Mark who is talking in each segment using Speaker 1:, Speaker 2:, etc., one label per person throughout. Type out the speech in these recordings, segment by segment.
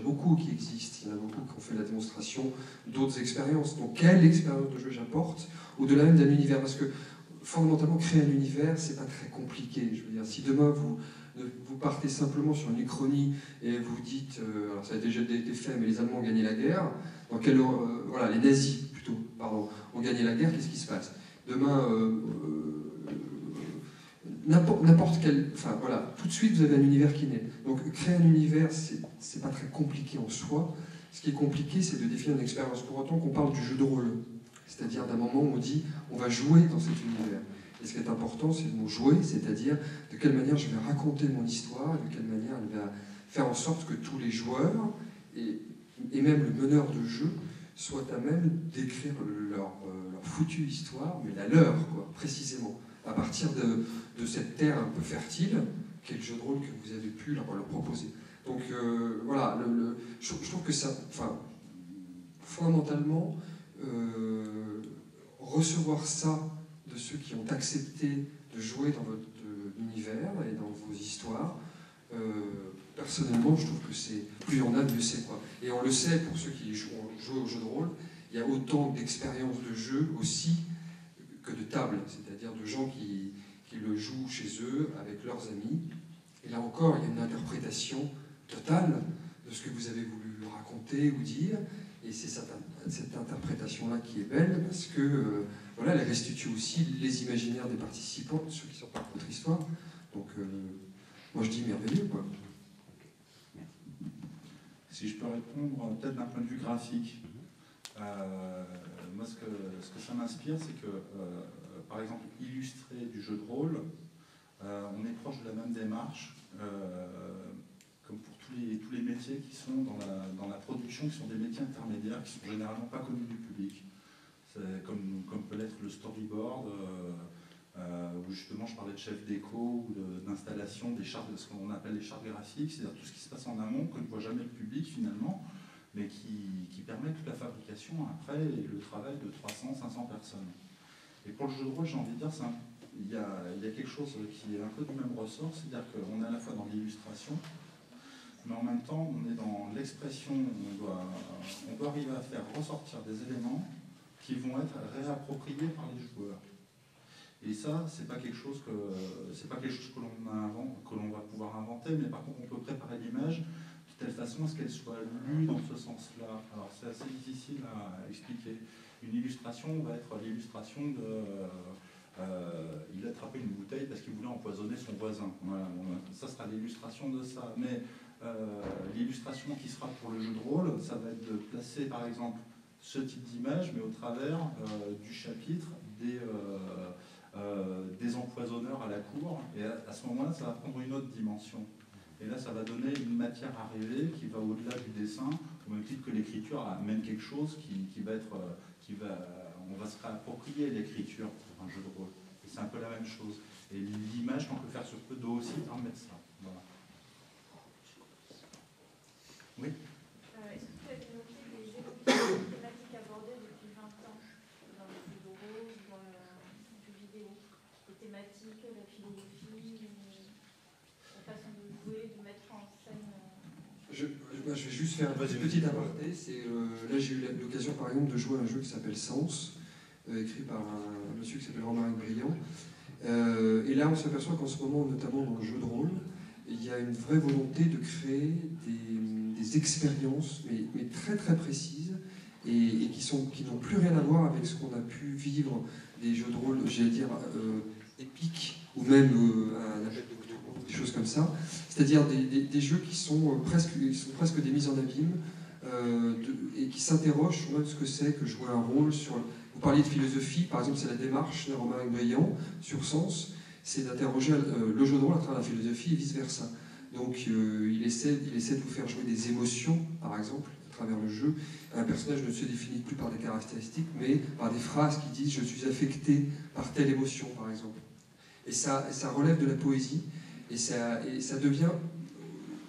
Speaker 1: beaucoup qui existent, il y en a beaucoup qui ont fait la démonstration d'autres expériences. Donc quelle expérience de jeu j'apporte, au-delà même d'un univers? Parce que fondamentalement, créer un univers, c'est pas très compliqué. Je veux dire, si demain vous partez simplement sur une uchronie et vous dites, alors ça a déjà été fait, mais les Allemands ont gagné la guerre, voilà, les nazis plutôt, pardon, ont gagné la guerre, qu'est-ce qui se passe? Demain, n'importe quel... Enfin voilà, tout de suite vous avez un univers qui naît. Donc créer un univers, c'est pas très compliqué en soi. Ce qui est compliqué, c'est de définir une expérience. Pour autant qu'on parle du jeu de rôle. C'est-à-dire d'un moment où on dit, on va jouer dans cet univers. Et ce qui est important, c'est le mot jouer, c'est-à-dire de quelle manière je vais raconter mon histoire, de quelle manière elle va faire en sorte que tous les joueurs, et même le meneur de jeu, soient à même d'écrire leur foutue histoire, mais la leur, quoi, précisément, à partir de cette terre un peu fertile, qu'est le jeu de rôle que vous avez pu leur proposer. Donc voilà, je trouve que ça, enfin, fondamentalement, recevoir ça de ceux qui ont accepté de jouer dans votre univers et dans vos histoires, personnellement, je trouve que c'est plus il y en a, mieux c'est, quoi. Et on le sait, pour ceux qui jouent au jeu de rôle, il y a autant d'expériences de jeu aussi que de tables, c'est-à-dire de gens qui le jouent chez eux, avec leurs amis. Et là encore, il y a une interprétation totale de ce que vous avez voulu raconter ou dire, et c'est cette interprétation-là qui est belle, parce que voilà, elle restitue aussi les imaginaires des participants, ceux qui sont pas de votre histoire. Donc, moi je dis merveilleux, quoi.
Speaker 2: Si je peux répondre peut-être d'un point de vue graphique, moi ce que ça m'inspire, c'est que, par exemple, illustrer du jeu de rôle, on est proche de la même démarche, comme pour tous les métiers qui sont dans la production, qui sont des métiers intermédiaires, qui sont généralement pas connus du public. Comme peut l'être le storyboard, où justement je parlais de chef déco, ou d'installation des chartes, de ce qu'on appelle les chartes graphiques, c'est-à-dire tout ce qui se passe en amont, que ne voit jamais le public finalement, mais qui permet toute la fabrication après et le travail de 300, 500 personnes. Et pour le jeu de rôle, j'ai envie de dire, il y a quelque chose qui est un peu du même ressort, c'est-à-dire qu'on est à la fois dans l'illustration, mais en même temps, on est dans l'expression, on doit arriver à faire ressortir des éléments qui vont être réappropriés par les joueurs. Et ça, c'est pas quelque chose que l'on va pouvoir inventer, mais par contre, on peut préparer l'image de telle façon à ce qu'elle soit lue dans ce sens-là. Alors, c'est assez difficile à expliquer. Une illustration va être l'illustration de... il a attrapé une bouteille parce qu'il voulait empoisonner son voisin. Voilà, ça sera l'illustration de ça. Mais l'illustration qui sera pour le jeu de rôle, ça va être de placer, par exemple, ce type d'image, mais au travers du chapitre des empoisonneurs à la cour. Et à ce moment-là, ça va prendre une autre dimension. Et là, ça va donner une matière à rêver qui va au-delà du dessin, au même titre que l'écriture amène quelque chose qui va être... on va se réapproprier l'écriture pour un jeu de rôle. Et c'est un peu la même chose. Et l'image qu'on peut faire sur peu doit aussi permettre ça. Voilà. Oui.
Speaker 3: Est-ce que vous avez noté les évolutions thématiques abordées depuis 20 ans dans le jeu de rôle, dans le jeu vidéo? Les thématiques, la philosophie, la façon de jouer, de mettre en scène.
Speaker 1: Je vais juste faire une petite aparté. Là, j'ai eu l'occasion, par exemple, de jouer à un jeu qui s'appelle Sens, écrit par un monsieur qui s'appelle Romaric Briand. Et là, on s'aperçoit qu'en ce moment, notamment dans le jeu de rôle, il y a une vraie volonté de créer des expériences, mais très très précises, et qui n'ont plus rien à voir avec ce qu'on a pu vivre des jeux de rôle, j'allais dire, épiques, ou même un appel de Cthulhu, des choses comme ça. C'est-à-dire des jeux qui sont presque des mises en abîme, et qui s'interrogent sur même ce que c'est que jouer un rôle. Vous parliez de philosophie, par exemple, c'est la démarche de Romaric Briand sur Sens, c'est d'interroger le jeu de rôle à travers la philosophie et vice-versa. Donc il essaie de vous faire jouer des émotions, par exemple, à travers le jeu. Un personnage ne se définit plus par des caractéristiques, mais par des phrases qui disent « je suis affecté par telle émotion », par exemple. Et ça relève de la poésie, et ça devient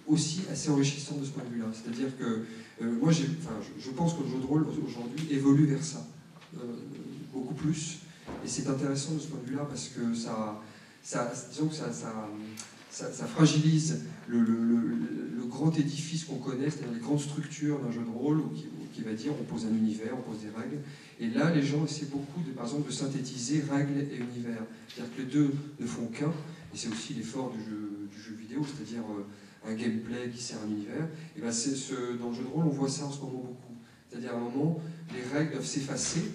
Speaker 1: aussi assez enrichissant de ce point de vue-là. C'est-à-dire que moi, je pense que le jeu de rôle, aujourd'hui, évolue vers ça, beaucoup plus. Et c'est intéressant de ce point de vue-là, parce que disons que ça fragilise le grand édifice qu'on connaît, c'est-à-dire les grandes structures d'un jeu de rôle, qui va dire on pose un univers, on pose des règles. Et là, les gens essaient beaucoup, par exemple, de synthétiser règles et univers. C'est-à-dire que les deux ne font qu'un, et c'est aussi l'effort du jeu vidéo, c'est-à-dire un gameplay qui sert un univers. Et ben dans le jeu de rôle, on voit ça en ce moment beaucoup. C'est-à-dire à un moment, les règles doivent s'effacer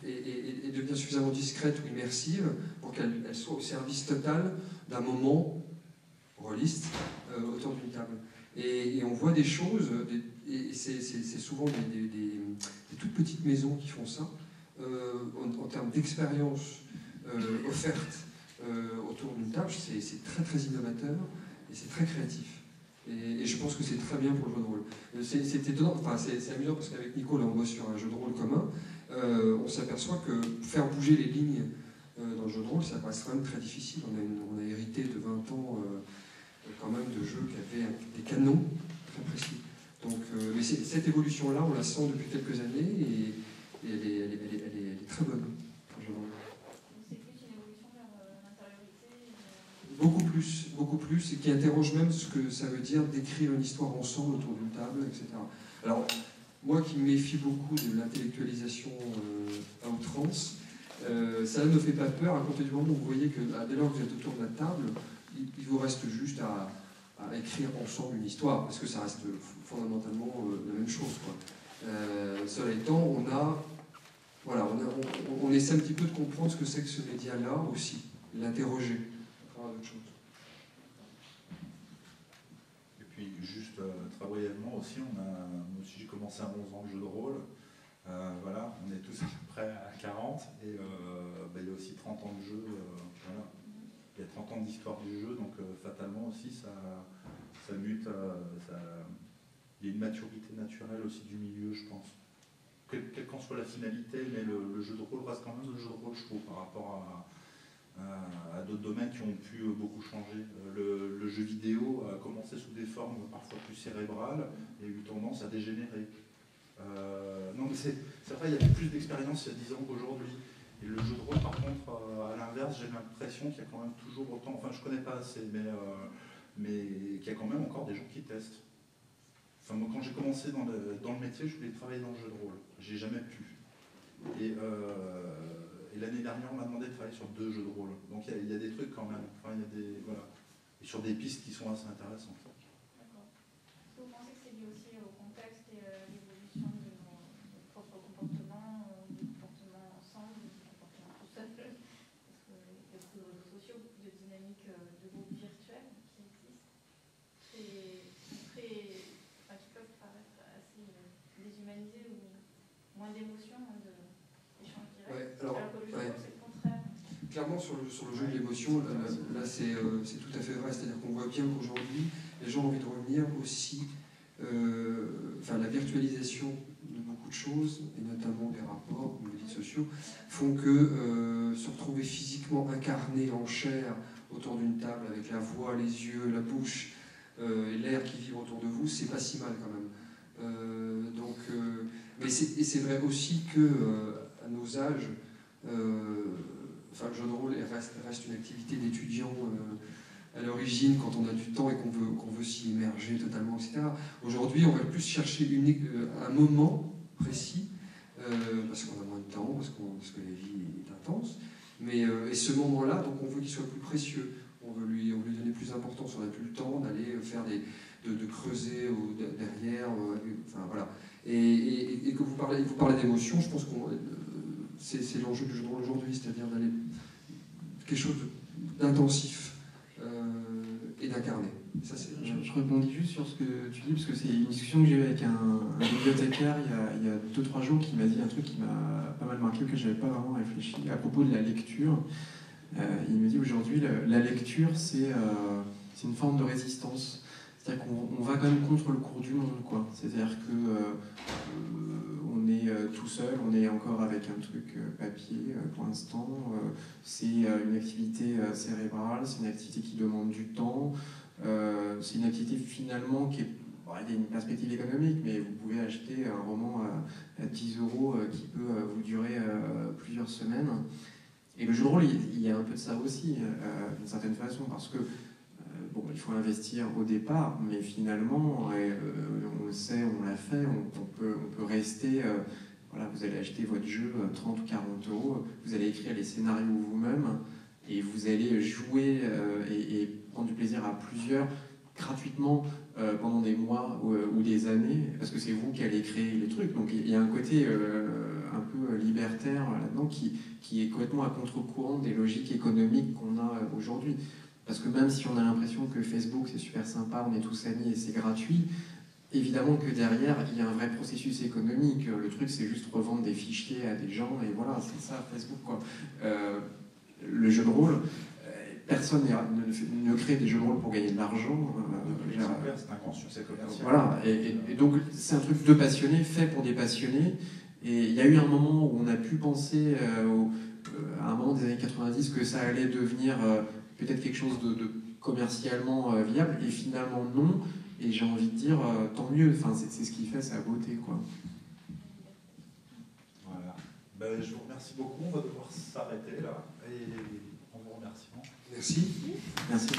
Speaker 1: et devenir suffisamment discrètes ou immersives pour qu'elles soient au service total d'un moment rôliste autour d'une table. Et on voit des choses, et c'est souvent des toutes petites maisons qui font ça, en termes d'expérience offerte autour d'une table, c'est très très innovateur et c'est très créatif. Et je pense que c'est très bien pour le jeu de rôle. C'est étonnant, enfin c'est amusant parce qu'avec Nico, là on bosse sur un jeu de rôle commun, on s'aperçoit que faire bouger les lignes dans le jeu de rôle, ça reste quand même très difficile. On a hérité de 20 ans quand même de jeux qui avaient des canons très précis. Donc, mais cette évolution-là, on la sent depuis quelques années et elle est très bonne.
Speaker 3: C'est plus une évolution vers l'intériorité.
Speaker 1: Beaucoup plus, et qui interroge même ce que ça veut dire d'écrire une histoire ensemble autour d'une table, etc. Alors, moi qui me méfie beaucoup de l'intellectualisation à outrance, ça ne me fait pas peur à compter du moment où vous voyez que dès lors que vous êtes autour de la table, il vous reste juste à écrire ensemble une histoire, parce que ça reste fondamentalement la même chose, quoi. Cela étant, on essaie un petit peu de comprendre ce que c'est que ce média-là aussi, l'interroger à travers d'autres choses.
Speaker 2: Et puis juste très brièvement aussi, moi aussi j'ai commencé à 11 ans le jeu de rôle. Voilà, on est tous à peu près à 40 et il y a aussi 30 ans de jeu. Voilà. Il y a 30 ans d'histoire du jeu, donc fatalement aussi ça mute. Il y a une maturité naturelle aussi du milieu, je pense. Quelle qu'en soit la finalité, mais le jeu de rôle reste quand même le jeu de rôle, je trouve, par rapport à d'autres domaines qui ont pu beaucoup changer. Le jeu vidéo a commencé sous des formes parfois plus cérébrales et a eu tendance à dégénérer. Non, mais c'est vrai, il y avait plus d'expérience il y a 10 ans qu'aujourd'hui. Et le jeu de rôle, par contre, à l'inverse, j'ai l'impression qu'il y a quand même toujours autant, enfin je connais pas assez, mais qu'il y a quand même encore des gens qui testent. Enfin, moi, quand j'ai commencé dans le métier, je voulais travailler dans le jeu de rôle. J'ai jamais pu. Et l'année dernière, on m'a demandé de travailler sur 2 jeux de rôle. Donc il y a des trucs quand même. Enfin, il y a des, voilà. Et sur des pistes qui sont assez intéressantes.
Speaker 3: D'accord. Est-ce que vous pensez que c'est lié aussi au contexte et l'évolution de nos propres comportements, des comportements ensemble, des comportements tout seuls? Parce qu'il y a beaucoup de réseaux sociaux, beaucoup de dynamiques de groupes virtuels qui existent. Qui peuvent paraître assez déshumanisés ou moins d'émotions, moins d'échanges directs.
Speaker 1: Ouais,
Speaker 3: alors que le jeu de rôle, c'est le contraire.
Speaker 1: Clairement, sur le jeu de l'émotion, là c'est tout à fait vrai. C'est-à-dire qu'on voit bien qu'aujourd'hui, les gens ont envie de revenir aussi. La virtualisation de beaucoup de choses, et notamment des rapports, des médias sociaux, font que se retrouver physiquement incarné en chair autour d'une table, avec la voix, les yeux, la bouche, et l'air qui vibre autour de vous, c'est pas si mal quand même. Mais c'est vrai aussi que à nos âges, le jeu de rôle reste une activité d'étudiant à l'origine quand on a du temps et qu'on veut s'y immerger totalement, etc. Aujourd'hui, on va plus chercher un moment précis, parce qu'on a moins de temps, parce que la vie est intense, et ce moment-là, donc on veut qu'il soit plus précieux. On veut lui donner plus d'importance. On n'a plus le temps d'aller faire de creuser derrière. Voilà. Et que vous parlez d'émotion, je pense que c'est l'enjeu du jeu de rôle aujourd'hui, c'est-à-dire d'aller quelque chose d'intensif et d'incarné.
Speaker 4: Je rebondis juste sur ce que tu dis, parce que c'est une discussion que j'ai eue avec un bibliothécaire il y a 2-3 jours qui m'a dit un truc qui m'a pas mal marqué, que je n'avais pas vraiment réfléchi, à propos de la lecture. Il me dit aujourd'hui, la lecture, c'est une forme de résistance. C'est-à-dire qu'on va quand même contre le cours du monde, quoi. C'est-à-dire qu'on est tout seul, on est encore avec un truc papier pour l'instant. C'est une activité cérébrale, c'est une activité qui demande du temps. C'est une activité finalement qui est... Bon, il y a une perspective économique, mais vous pouvez acheter un roman à 10 € qui peut vous durer plusieurs semaines. Et le jeu de rôle, il y a un peu de ça aussi, d'une certaine façon, parce que il faut investir au départ, mais finalement, on le sait, on l'a fait, on peut rester... voilà, vous allez acheter votre jeu 30 ou 40 euros, vous allez écrire les scénarios vous-même, et vous allez jouer et prendre du plaisir à plusieurs, gratuitement, pendant des mois ou des années, parce que c'est vous qui allez créer les trucs. Donc il y a un côté un peu libertaire là-dedans qui est complètement à contre-courant des logiques économiques qu'on a aujourd'hui. Parce que même si on a l'impression que Facebook c'est super sympa, on est tous amis et c'est gratuit, évidemment que derrière il y a un vrai processus économique. Le truc c'est juste revendre des fichiers à des gens et voilà, c'est ça Facebook quoi. Le jeu de rôle, personne ne crée des jeux de rôle pour gagner de l'argent.
Speaker 2: C'est un grand succès commercial.
Speaker 4: Voilà, et donc c'est un truc de passionnés, fait pour des passionnés. Et il y a eu un moment où on a pu penser, à un moment des années 90, que ça allait devenir peut-être quelque chose de commercialement viable, et finalement non. Et j'ai envie de dire, tant mieux, enfin, c'est ce qui fait sa beauté, quoi.
Speaker 2: Voilà. Ben, je vous remercie beaucoup, on va devoir s'arrêter là, et en vous remerciant.
Speaker 1: Merci.
Speaker 4: Merci.